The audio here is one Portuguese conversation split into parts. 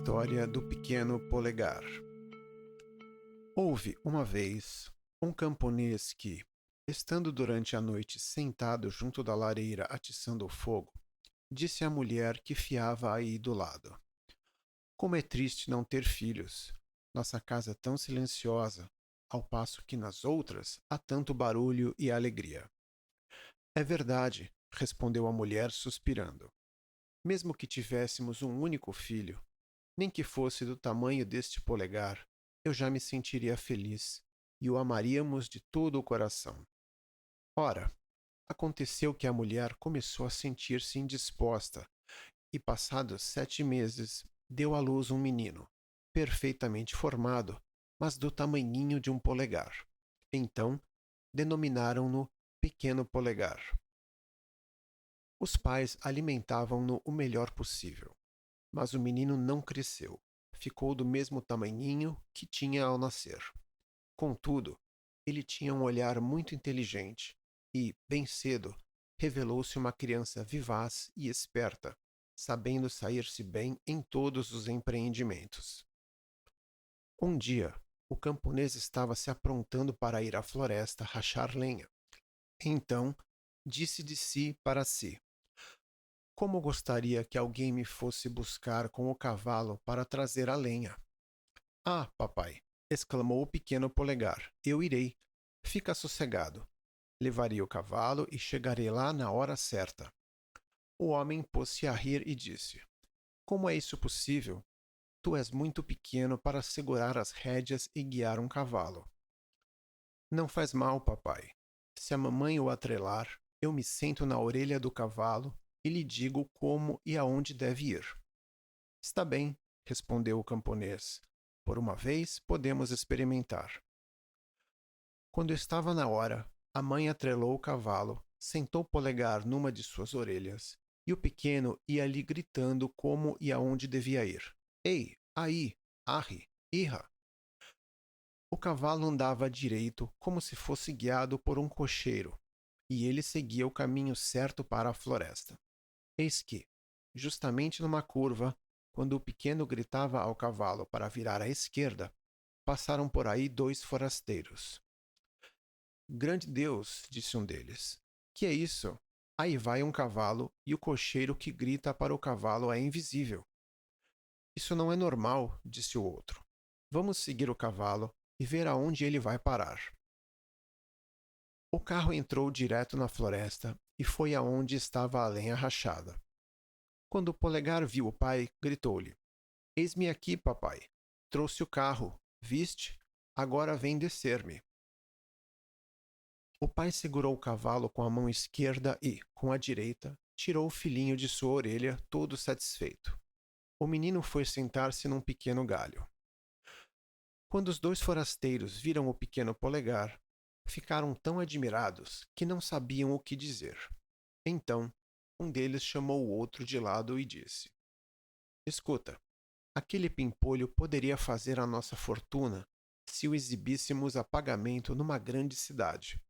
história do pequeno polegar. Houve, uma vez, um camponês que, estando durante a noite sentado junto da lareira atiçando o fogo, disse à mulher que fiava aí do lado: Como é triste não ter filhos! Nossa casa é tão silenciosa, ao passo que nas outras há tanto barulho e alegria. É verdade, respondeu a mulher suspirando. Mesmo que tivéssemos um único filho, nem que fosse do tamanho deste polegar, eu já me sentiria feliz e o amaríamos de todo o coração. Ora, aconteceu que a mulher começou a sentir-se indisposta e, passados 7 meses, deu à luz um menino, perfeitamente formado, mas do tamanhinho de um polegar. Então, denominaram-no Pequeno Polegar. Os pais alimentavam-no o melhor possível, mas o menino não cresceu. Ficou do mesmo tamanhinho que tinha ao nascer. Contudo, ele tinha um olhar muito inteligente e, bem cedo, revelou-se uma criança vivaz e esperta, sabendo sair-se bem em todos os empreendimentos. Um dia, o camponês estava se aprontando para ir à floresta rachar lenha. Então, disse de si para si: Como gostaria que alguém me fosse buscar com o cavalo para trazer a lenha. Ah, papai, exclamou o pequeno polegar, eu irei. Fica sossegado. Levarei o cavalo e chegarei lá na hora certa. O homem pôs-se a rir e disse: Como é isso possível? Tu és muito pequeno para segurar as rédeas e guiar um cavalo. Não faz mal, papai. Se a mamãe o atrelar, eu me sento na orelha do cavalo e lhe digo como e aonde deve ir. Está bem, respondeu o camponês. Por uma vez, podemos experimentar. Quando estava na hora, a mãe atrelou o cavalo, sentou o polegar numa de suas orelhas, e o pequeno ia lhe gritando como e aonde devia ir. Ei, aí, arre, irra! O cavalo andava direito, como se fosse guiado por um cocheiro, e ele seguia o caminho certo para a floresta. Eis que, justamente numa curva, quando o pequeno gritava ao cavalo para virar à esquerda, passaram por aí 2 forasteiros. Grande Deus, disse um deles, que é isso? Aí vai um cavalo e o cocheiro que grita para o cavalo é invisível. Isso não é normal, disse o outro. Vamos seguir o cavalo e ver aonde ele vai parar. O carro entrou direto na floresta e foi aonde estava a lenha rachada. Quando o polegar viu o pai, gritou-lhe: Eis-me aqui, papai. Trouxe o carro. Viste? Agora vem descer-me. O pai segurou o cavalo com a mão esquerda e, com a direita, tirou o filhinho de sua orelha, todo satisfeito. O menino foi sentar-se num pequeno galho. Quando os 2 forasteiros viram o pequeno polegar, ficaram tão admirados que não sabiam o que dizer. Então, um deles chamou o outro de lado e disse: Escuta, aquele pimpolho poderia fazer a nossa fortuna se o exibíssemos a pagamento numa grande cidade.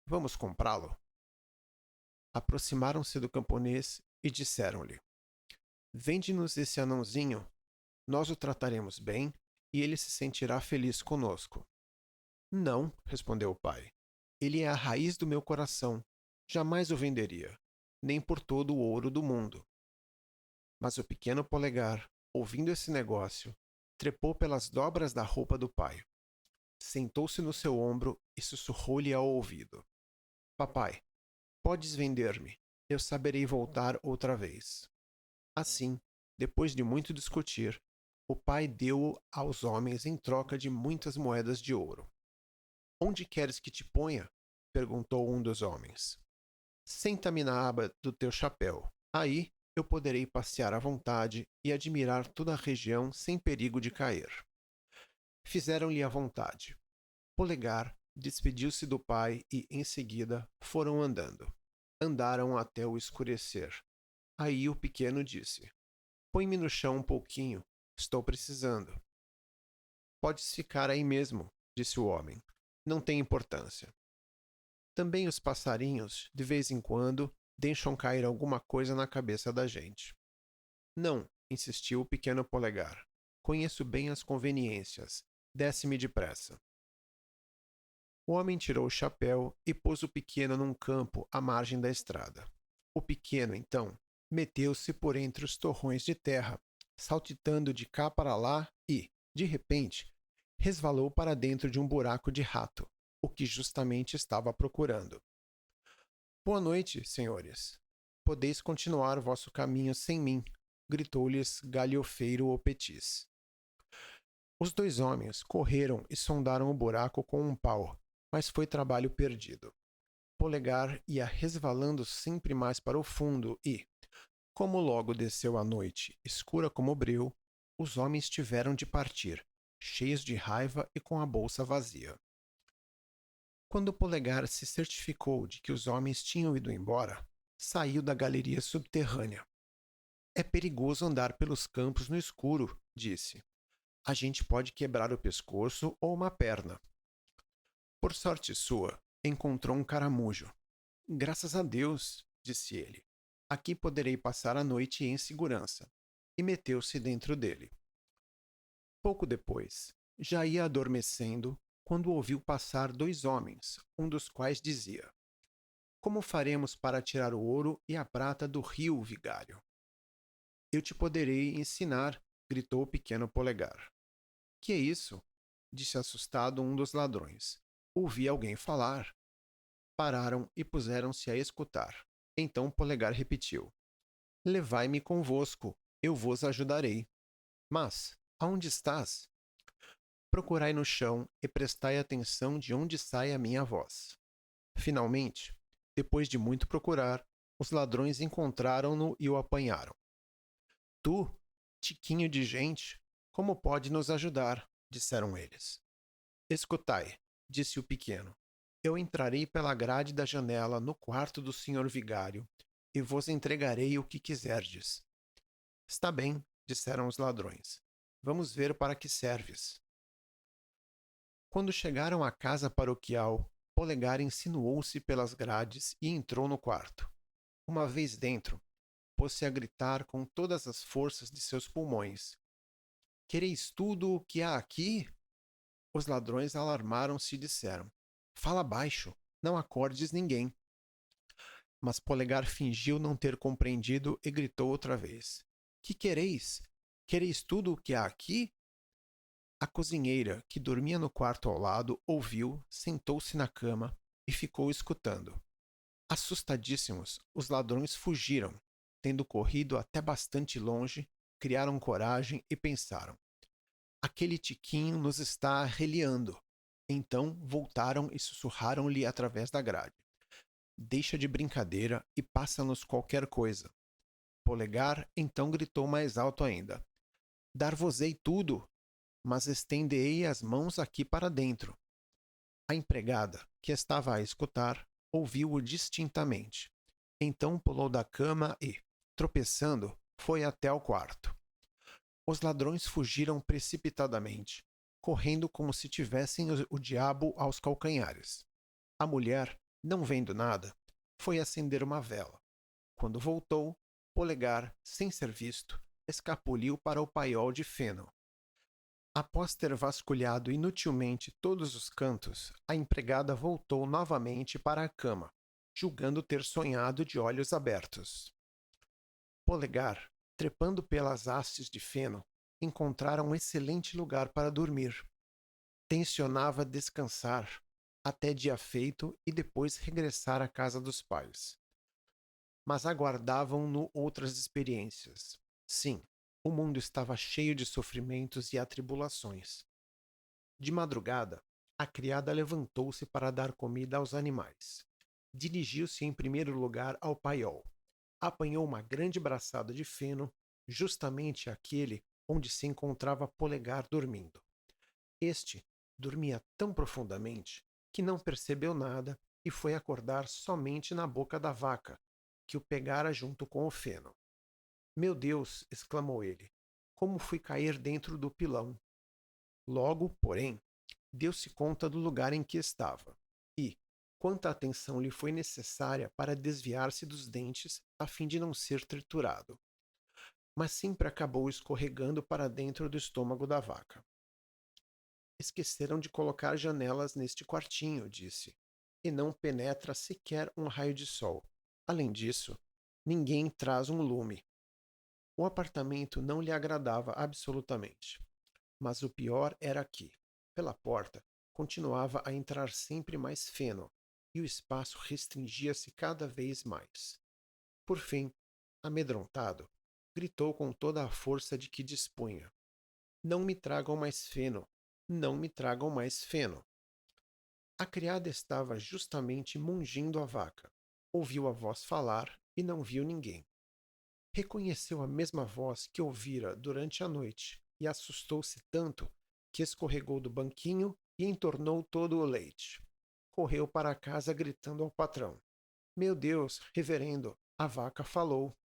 Vamos comprá-lo? Aproximaram-se do camponês e disseram-lhe: Vende-nos esse anãozinho, nós o trataremos bem e ele se sentirá feliz conosco. Não, respondeu o pai. Ele é a raiz do meu coração. Jamais o venderia, nem por todo o ouro do mundo. Mas o pequeno polegar, ouvindo esse negócio, trepou pelas dobras da roupa do pai. Sentou-se no seu ombro e sussurrou-lhe ao ouvido: Papai, podes vender-me. Eu saberei voltar outra vez. Assim, depois de muito discutir, o pai deu-o aos homens em troca de muitas moedas de ouro. Onde queres que te ponha? Perguntou um dos homens. Senta-me na aba do teu chapéu. Aí eu poderei passear à vontade e admirar toda a região sem perigo de cair. Fizeram-lhe à vontade. Polegar despediu-se do pai e, em seguida, foram andando. Andaram até o escurecer. Aí o pequeno disse: Põe-me no chão um pouquinho. Estou precisando. Podes ficar aí mesmo, disse o homem. Não tem importância. Também os passarinhos, de vez em quando, deixam cair alguma coisa na cabeça da gente. Não, insistiu o pequeno polegar. Conheço bem as conveniências. Desce-me depressa. O homem tirou o chapéu e pôs o pequeno num campo à margem da estrada. O pequeno, então, meteu-se por entre os torrões de terra, saltitando de cá para lá e, de repente, resvalou para dentro de um buraco de rato, o que justamente estava procurando. Boa noite, senhores. Podeis continuar vosso caminho sem mim, gritou-lhes Galhofeiro o Petis. Os dois homens correram e sondaram o buraco com um pau, mas foi trabalho perdido. Polegar ia resvalando sempre mais para o fundo e, como logo desceu a noite, escura como o breu, os homens tiveram de partir, cheios de raiva e com a bolsa vazia. Quando Polegar se certificou de que os homens tinham ido embora, saiu da galeria subterrânea. É perigoso andar pelos campos no escuro, disse. A gente pode quebrar o pescoço ou uma perna. Por sorte sua, encontrou um caramujo. Graças a Deus, disse ele. Aqui poderei passar a noite em segurança. E meteu-se dentro dele. Pouco depois, já ia adormecendo quando ouviu passar dois homens, um dos quais dizia: Como faremos para tirar o ouro e a prata do rio, vigário? Eu te poderei ensinar, gritou o pequeno Polegar. Que é isso? Disse assustado um dos ladrões. Ouvi alguém falar. Pararam e puseram-se a escutar. Então Polegar repetiu: Levai-me convosco, eu vos ajudarei. Mas, aonde estás? Procurai no chão e prestai atenção de onde sai a minha voz. Finalmente, depois de muito procurar, os ladrões encontraram-no e o apanharam. Tu, tiquinho de gente, como pode nos ajudar? Disseram eles. Escutai, disse o pequeno. Eu entrarei pela grade da janela no quarto do senhor vigário e vos entregarei o que quiserdes. Está bem, disseram os ladrões. Vamos ver para que serves. Quando chegaram à casa paroquial, Polegar insinuou-se pelas grades e entrou no quarto. Uma vez dentro, pôs-se a gritar com todas as forças de seus pulmões. Quereis tudo o que há aqui? Os ladrões alarmaram-se e disseram: Fala baixo, não acordes ninguém. Mas Polegar fingiu não ter compreendido e gritou outra vez: Que quereis? Quereis tudo o que há aqui? A cozinheira, que dormia no quarto ao lado, ouviu, sentou-se na cama e ficou escutando. Assustadíssimos, os ladrões fugiram. Tendo corrido até bastante longe, criaram coragem e pensaram: Aquele tiquinho nos está arreliando. Então voltaram e sussurraram-lhe através da grade: Deixa de brincadeira e passa-nos qualquer coisa. Polegar então gritou mais alto ainda: Dar-vos-ei tudo, mas estendei as mãos aqui para dentro. A empregada, que estava a escutar, ouviu-o distintamente. Então pulou da cama e, tropeçando, foi até ao quarto. Os ladrões fugiram precipitadamente, correndo como se tivessem o diabo aos calcanhares. A mulher, não vendo nada, foi acender uma vela. Quando voltou, Polegar, sem ser visto, escapuliu para o paiol de feno. Após ter vasculhado inutilmente todos os cantos, a empregada voltou novamente para a cama, julgando ter sonhado de olhos abertos. Polegar, trepando pelas hastes de feno, encontrara um excelente lugar para dormir. Tencionava descansar até dia feito e depois regressar à casa dos pais. Mas aguardavam-no outras experiências. Sim, o mundo estava cheio de sofrimentos e atribulações. De madrugada, a criada levantou-se para dar comida aos animais. Dirigiu-se em primeiro lugar ao paiol. Apanhou uma grande braçada de feno, justamente aquele onde se encontrava Polegar dormindo. Este dormia tão profundamente que não percebeu nada e foi acordar somente na boca da vaca, que o pegara junto com o feno. Meu Deus! Exclamou ele. Como fui cair dentro do pilão? Logo, porém, deu-se conta do lugar em que estava e, quanta atenção lhe foi necessária para desviar-se dos dentes a fim de não ser triturado. mas sempre acabou escorregando para dentro do estômago da vaca. Esqueceram de colocar janelas neste quartinho, disse, e não penetra sequer um raio de sol. Além disso, ninguém traz um lume. O apartamento não lhe agradava absolutamente. Mas o pior era que, pela porta, continuava a entrar sempre mais feno, e o espaço restringia-se cada vez mais. Por fim, amedrontado, gritou com toda a força de que dispunha: Não me tragam mais feno! Não me tragam mais feno! A criada estava justamente mungindo a vaca. Ouviu a voz falar e não viu ninguém. Reconheceu a mesma voz que ouvira durante a noite e assustou-se tanto que escorregou do banquinho e entornou todo o leite. Correu para casa gritando ao patrão: Meu Deus, reverendo, a vaca falou.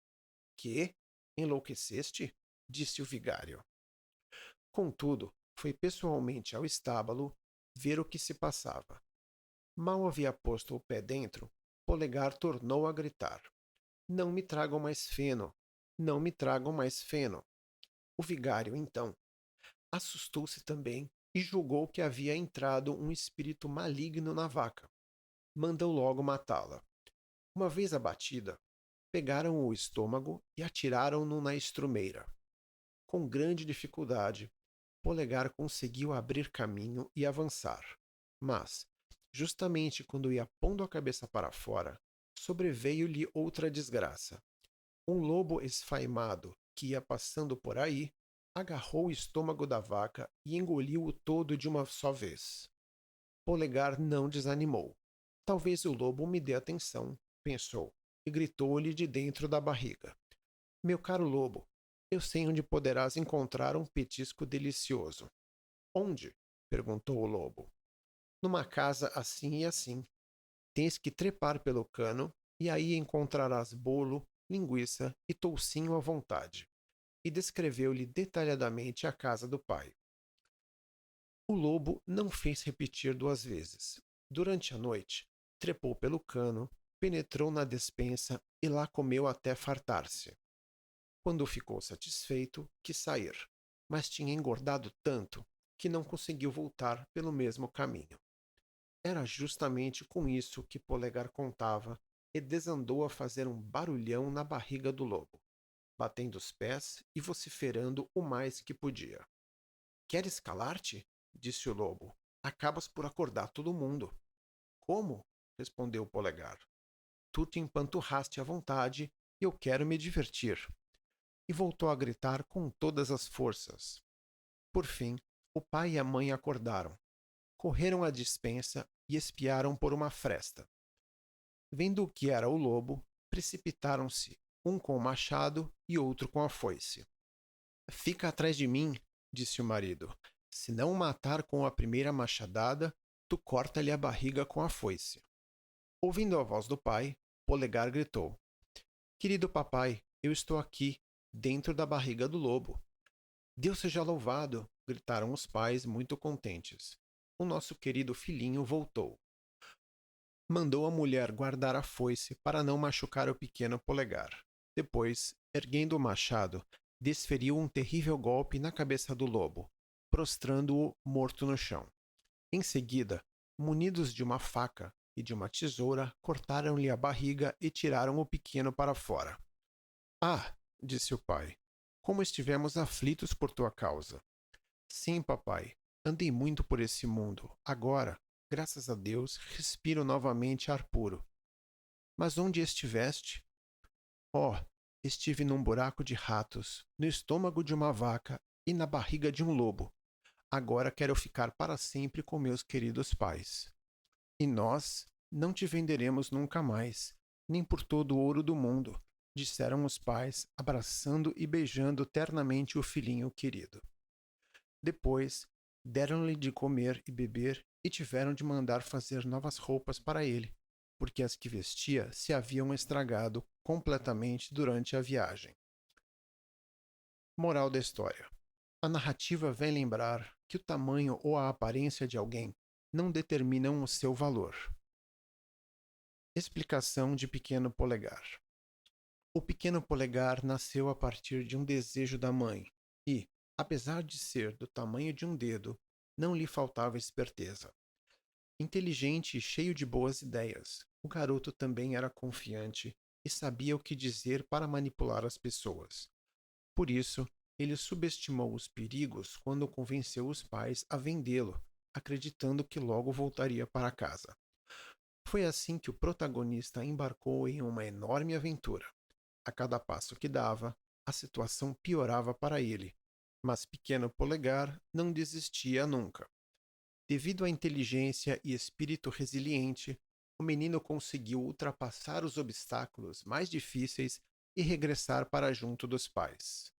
Que? Enlouqueceste? Disse o vigário. Contudo, foi pessoalmente ao estábulo ver o que se passava. Mal havia posto o pé dentro, Polegar tornou a gritar: Não me tragam mais feno! Não me tragam mais feno! O vigário, então, assustou-se também e julgou que havia entrado um espírito maligno na vaca. Mandou logo matá-la. Uma vez abatida, pegaram o estômago e atiraram-no na estrumeira. Com grande dificuldade, Polegar conseguiu abrir caminho e avançar. Mas, justamente quando ia pondo a cabeça para fora, sobreveio-lhe outra desgraça. Um lobo esfaimado, que ia passando por aí, agarrou o estômago da vaca e engoliu-o todo de uma só vez. Polegar não desanimou. Talvez o lobo me dê atenção, pensou, e gritou-lhe de dentro da barriga: Meu caro lobo, eu sei onde poderás encontrar um petisco delicioso. Onde? Perguntou o lobo. Numa casa assim e assim. Tens que trepar pelo cano e aí encontrarás bolo, linguiça e toucinho à vontade. E descreveu-lhe detalhadamente a casa do pai. O lobo não fez repetir duas vezes. Durante a noite, trepou pelo cano, penetrou na despensa e lá comeu até fartar-se. Quando ficou satisfeito, quis sair, mas tinha engordado tanto que não conseguiu voltar pelo mesmo caminho. Era justamente com isso que Polegar contava e desandou a fazer um barulhão na barriga do lobo, batendo os pés e vociferando o mais que podia. Queres calar-te? Disse o lobo. Acabas por acordar todo mundo. Como? Respondeu Polegar. Tu te empanturraste à vontade e eu quero me divertir. E voltou a gritar com todas as forças. Por fim, o pai e a mãe acordaram. Correram à despensa e espiaram por uma fresta. Vendo o que era o lobo, precipitaram-se, um com o machado e outro com a foice. Fica atrás de mim, disse o marido. Se não o matar com a primeira machadada, tu corta-lhe a barriga com a foice. Ouvindo a voz do pai, Polegar gritou: Querido papai, eu estou aqui, dentro da barriga do lobo. Deus seja louvado! Gritaram os pais, muito contentes. O nosso querido filhinho voltou. Mandou a mulher guardar a foice para não machucar o pequeno Polegar. Depois, erguendo o machado, desferiu um terrível golpe na cabeça do lobo, prostrando-o morto no chão. Em seguida, munidos de uma faca e de uma tesoura, cortaram-lhe a barriga e tiraram o pequeno para fora. Ah, disse o pai, como estivemos aflitos por tua causa. Sim, papai, andei muito por esse mundo. Agora, graças a Deus, respiro novamente ar puro. Mas onde estiveste? Oh, estive num buraco de ratos, no estômago de uma vaca e na barriga de um lobo. Agora quero ficar para sempre com meus queridos pais. E nós não te venderemos nunca mais, nem por todo o ouro do mundo, disseram os pais, abraçando e beijando ternamente o filhinho querido. Depois, deram-lhe de comer e beber e tiveram de mandar fazer novas roupas para ele, porque as que vestia se haviam estragado completamente durante a viagem. Moral da história: a narrativa vem lembrar que o tamanho ou a aparência de alguém não determinam o seu valor. Explicação de Pequeno Polegar. O pequeno polegar nasceu a partir de um desejo da mãe e, apesar de ser do tamanho de um dedo, não lhe faltava esperteza. Inteligente e cheio de boas ideias, o garoto também era confiante e sabia o que dizer para manipular as pessoas. Por isso, ele subestimou os perigos quando convenceu os pais a vendê-lo, acreditando que logo voltaria para casa. Foi assim que o protagonista embarcou em uma enorme aventura. A cada passo que dava, a situação piorava para ele, mas Pequeno Polegar não desistia nunca. Devido à inteligência e espírito resiliente, o menino conseguiu ultrapassar os obstáculos mais difíceis e regressar para junto dos pais.